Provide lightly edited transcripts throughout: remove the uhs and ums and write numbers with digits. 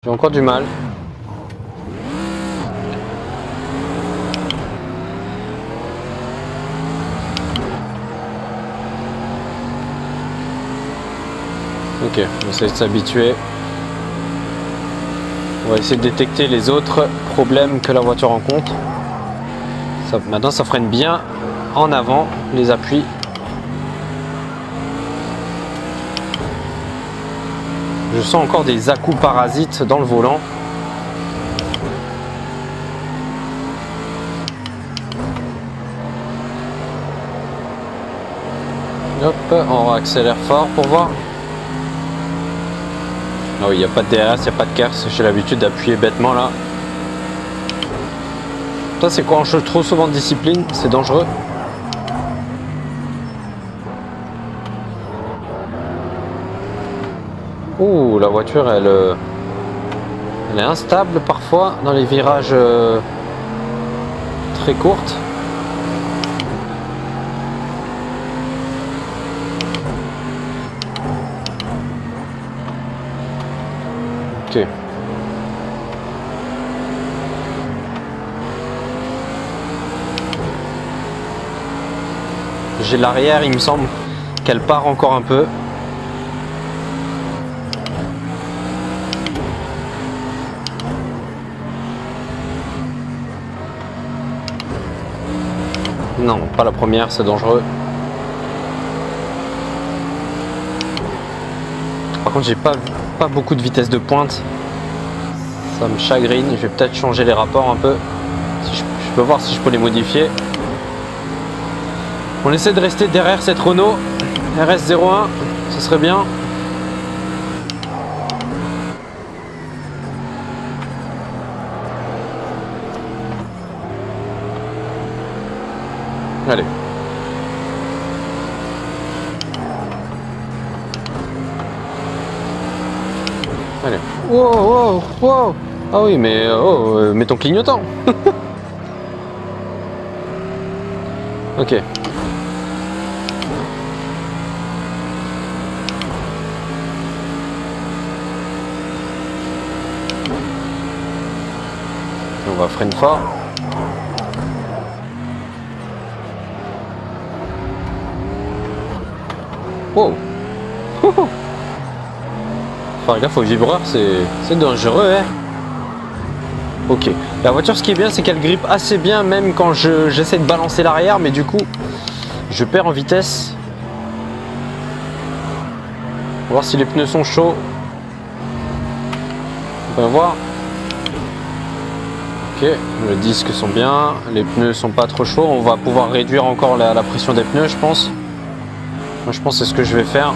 J'ai encore du mal. Ok, on va essayer de s'habituer. On va essayer de détecter les autres problèmes que la voiture rencontre. Maintenant, ça freine bien en avant, les appuis. Je sens encore des à-coups parasites dans le volant. Hop, on accélère fort pour voir. Ah oui, il n'y a pas de DRS, il n'y a pas de KERS. J'ai l'habitude d'appuyer bêtement là. Ça, c'est quand on change trop souvent de discipline, c'est dangereux. Ouh, la voiture, elle est instable parfois dans les virages très courtes. Ok. J'ai l'arrière, il me semble qu'elle part encore un peu. Non, pas la première, c'est dangereux. Par contre, j'ai pas beaucoup de vitesse de pointe. Ça me chagrine. Je vais peut-être changer les rapports un peu. Si je peux voir si je peux les modifier. On essaie de rester derrière cette Renault RS01. Ce serait bien. Allez. Allez. Wow, wow, wow. Ah oui, mais mets ton clignotant. Ok. On va freiner fort. Wow. Faire gaffe au vibreur, c'est dangereux, hein. Ok. La voiture, ce qui est bien, c'est qu'elle grippe assez bien, même quand j'essaie de balancer l'arrière, mais du coup, je perds en vitesse. On va voir si les pneus sont chauds. On va voir. Ok, les disques sont bien, les pneus sont pas trop chauds. On va pouvoir réduire encore la pression des pneus, je pense. Moi, je pense que c'est ce que je vais faire.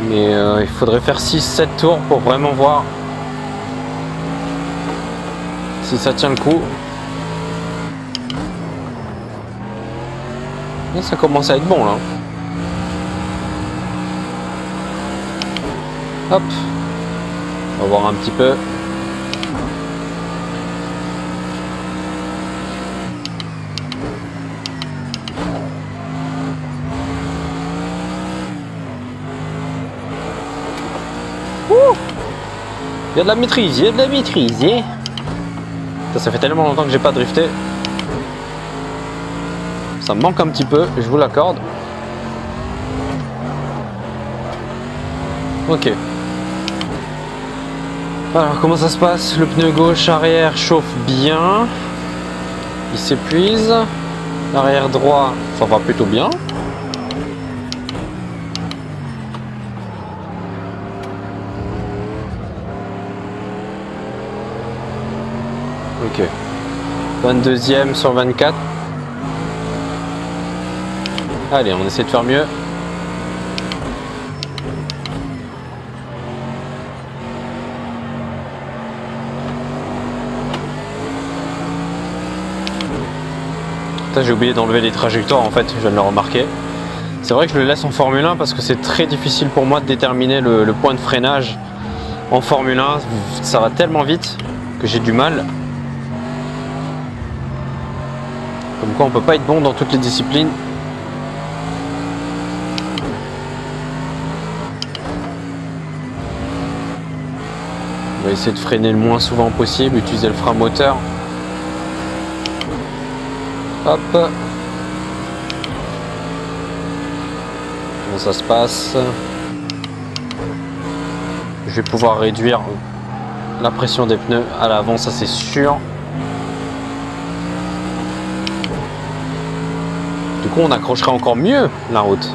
Mais il faudrait faire 6-7 tours pour vraiment voir si ça tient le coup. Et ça commence à être bon là. Hop. On va voir un petit peu. Il y a de la maîtrise, il y a de la maîtrise. Ça fait tellement longtemps que j'ai pas drifté. Ça me manque un petit peu, je vous l'accorde. Ok. Alors comment ça se passe? Le pneu gauche arrière chauffe bien. Il s'épuise. L'arrière droit, ça va plutôt bien. Ok. 22e sur 24. Allez, on essaie de faire mieux. J'ai oublié d'enlever les trajectoires en fait, je viens de le remarquer. C'est vrai que je le laisse en Formule 1 parce que c'est très difficile pour moi de déterminer le point de freinage en Formule 1. Ça va tellement vite que j'ai du mal. Comme quoi on peut pas être bon dans toutes les disciplines. va essayer de freiner le moins souvent possible, utiliser le frein moteur. Hop. Comment ça se passe? Je vais pouvoir réduire la pression des pneus à l'avant, ça c'est sûr. Du coup on accrochera encore mieux la route,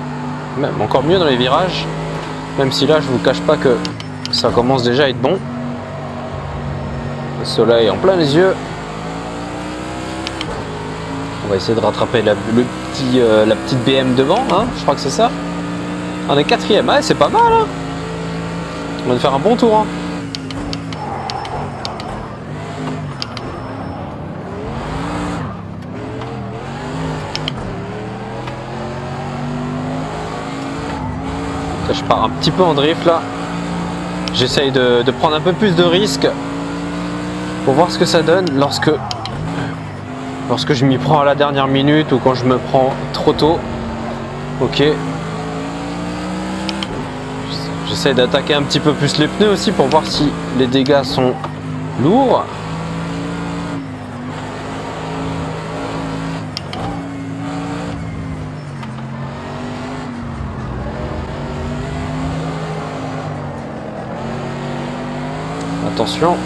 même encore mieux dans les virages, même si là je vous cache pas que ça commence déjà à être bon. Le soleil en plein les yeux. On va essayer de rattraper la petite BM devant, hein, je crois que c'est ça. On est quatrième, ouais, c'est pas mal, hein. On va faire un bon tour, hein. Je pars un petit peu en drift là. J'essaye de prendre un peu plus de risques pour voir ce que ça donne lorsque je m'y prends à la dernière minute ou quand je me prends trop tôt. Ok. J'essaie d'attaquer un petit peu plus les pneus aussi pour voir si les dégâts sont lourds. Attention.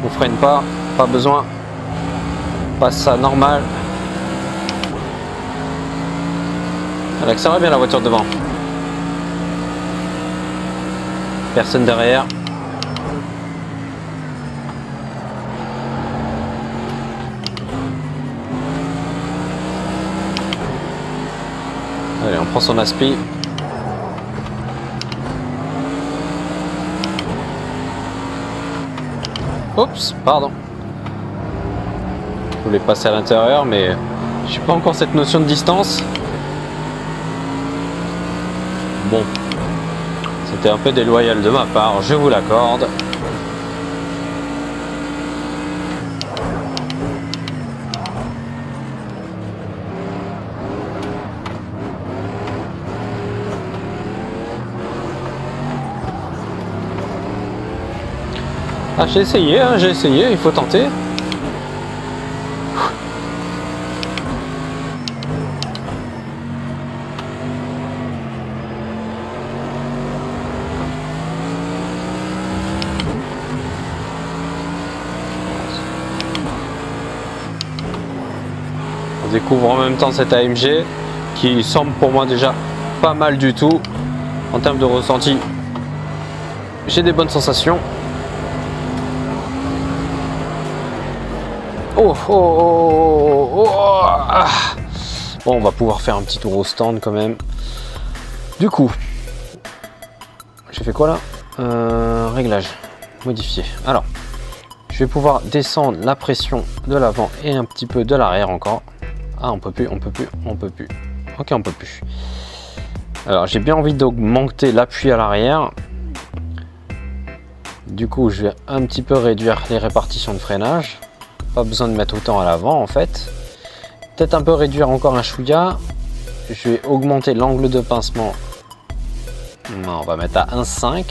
On freine pas besoin. On passe ça normal. Elle accélère bien la voiture devant. Personne derrière. Allez, on prend son aspi. Oups, pardon. Je voulais passer à l'intérieur, mais j'ai pas encore cette notion de distance. Bon, c'était un peu déloyal de ma part, je vous l'accorde. Ah, j'ai essayé, il faut tenter. On découvre en même temps cette AMG qui semble pour moi déjà pas mal du tout en termes de ressenti. J'ai des bonnes sensations. Oh, oh, oh, oh, oh, ah. Bon, on va pouvoir faire un petit tour au stand quand même. Du coup, j'ai fait quoi là? Réglage, modifié. Alors, je vais pouvoir descendre la pression de l'avant et un petit peu de l'arrière encore. Ah, on peut plus. Ok, on peut plus. Alors, j'ai bien envie d'augmenter l'appui à l'arrière. Du coup, je vais un petit peu réduire les répartitions de freinage. Pas besoin de mettre autant à l'avant en fait. Peut-être un peu réduire encore un chouïa. Je vais augmenter l'angle de pincement. Non, on va mettre à 1,5.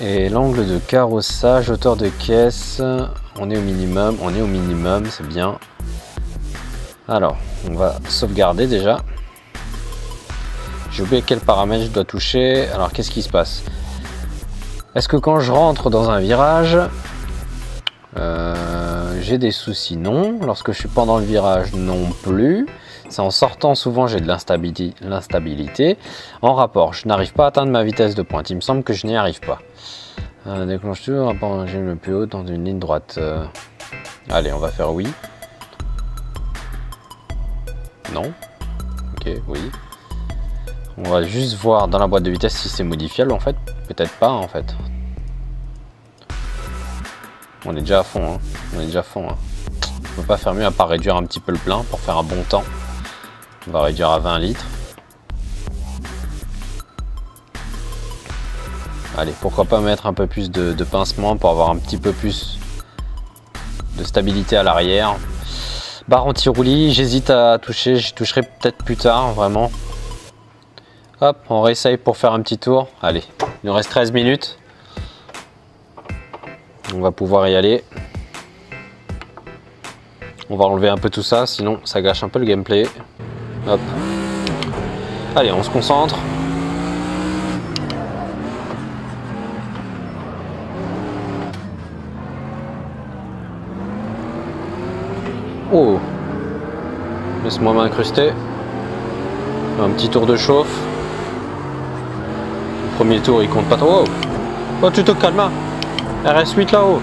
Et l'angle de carrossage, hauteur de caisse, on est au minimum, c'est bien. Alors, on va sauvegarder déjà. J'ai oublié quel paramètre je dois toucher. Alors, qu'est-ce qui se passe? Est-ce que quand je rentre dans un virage, j'ai des soucis? Non. Lorsque je suis pendant le virage, non plus. C'est en sortant souvent j'ai de l'instabilité. En rapport, je n'arrive pas à atteindre ma vitesse de pointe. Il me semble que je n'y arrive pas. Déclenche toujours rapport en régime le plus haut dans une ligne droite. Allez, on va faire oui. Non. Ok, oui. On va juste voir dans la boîte de vitesse si c'est modifiable en fait. Peut-être pas en fait. On est déjà à fond, hein. On est déjà à fond, hein. On peut pas faire mieux à part réduire un petit peu le plein pour faire un bon temps. On va réduire à 20 litres. Allez, pourquoi pas mettre un peu plus de pincement pour avoir un petit peu plus de stabilité à l'arrière. Barre anti-roulis, j'hésite à toucher, je toucherai peut-être plus tard, vraiment. Hop, on réessaye pour faire un petit tour. Allez, il nous reste 13 minutes. On va pouvoir y aller. On va enlever un peu tout ça, sinon ça gâche un peu le gameplay. Hop. Allez, on se concentre. Oh, laisse-moi m'incruster. Un petit tour de chauffe. Le premier tour il compte pas trop. Oh, tu te calmes. RS8 là-haut.